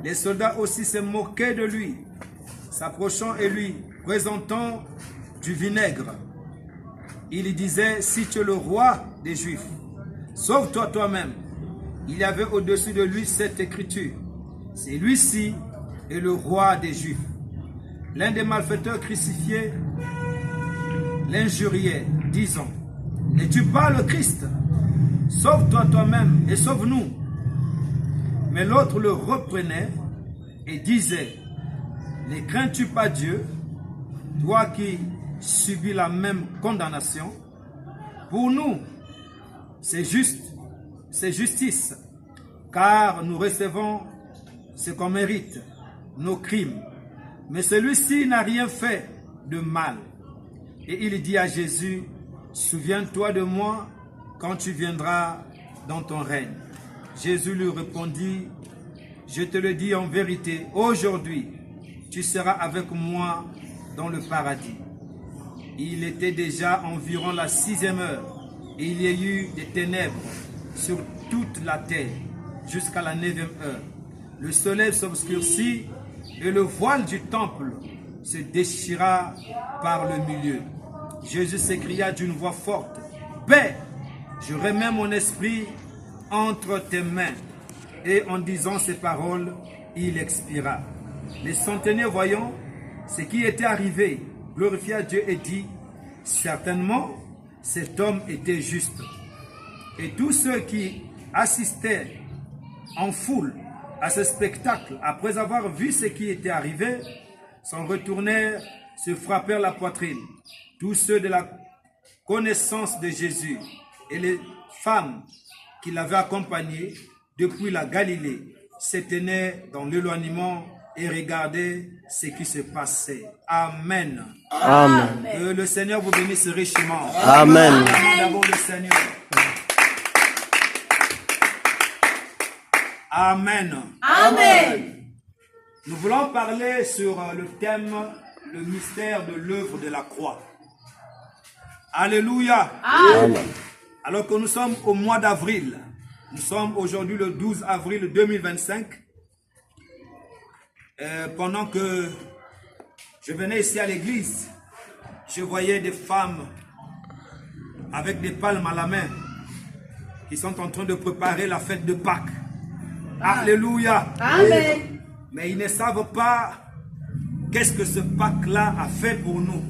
Les soldats aussi se moquaient de lui, s'approchant et lui présentant du vinaigre. Il lui disait, si tu es le roi des Juifs, sauve-toi toi-même. Il y avait au-dessus de lui cette écriture. C'est lui-ci est le roi des Juifs. L'un des malfaiteurs crucifiés l'injuriait, disant, n'es-tu pas le Christ? Sauve-toi toi-même et sauve-nous. Mais l'autre le reprenait et disait, ne crains-tu pas Dieu, toi qui subis la même condamnation? Pour nous, c'est juste, c'est justice, car nous recevons ce qu'on mérite, nos crimes. Mais celui-ci n'a rien fait de mal. Et il dit à Jésus, souviens-toi de moi quand tu viendras dans ton règne. Jésus lui répondit, je te le dis en vérité, aujourd'hui, tu seras avec moi dans le paradis. Il était déjà environ la 6e heure, et il y a eu des ténèbres sur toute la terre, jusqu'à la 9e heure. Le soleil s'obscurcit, et le voile du temple se déchira par le milieu. Jésus s'écria d'une voix forte, « Paix, je remets mon esprit entre tes mains. » Et en disant ces paroles, il expira. Les centeniers voyant ce qui était arrivé, glorifièrent Dieu et dit, « Certainement, cet homme était juste. » Et tous ceux qui assistaient en foule à ce spectacle, après avoir vu ce qui était arrivé, s'en retournèrent, se frappèrent la poitrine. Tous ceux de la connaissance de Jésus et les femmes qui l'avaient accompagné depuis la Galilée se tenaient dans l'éloignement et regardaient ce qui se passait. Amen. Amen. Que le Seigneur vous bénisse richement. Amen. D'abord le Seigneur. Amen. Amen. Nous voulons parler sur le thème, le mystère de l'œuvre de la croix. Alléluia. Amen. Alors que nous sommes au mois d'avril, nous sommes aujourd'hui le 12 avril 2025. Pendant que je venais ici à l'église, je voyais des femmes avec des palmes à la main qui sont en train de préparer la fête de Pâques. Alléluia. Amen. Mais ils ne savent pas qu'est-ce que ce Pâques-là a fait pour nous.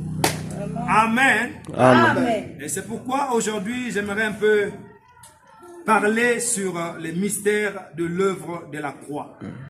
Amen. Amen. Et c'est pourquoi aujourd'hui, j'aimerais un peu parler sur les mystères de l'œuvre de la croix.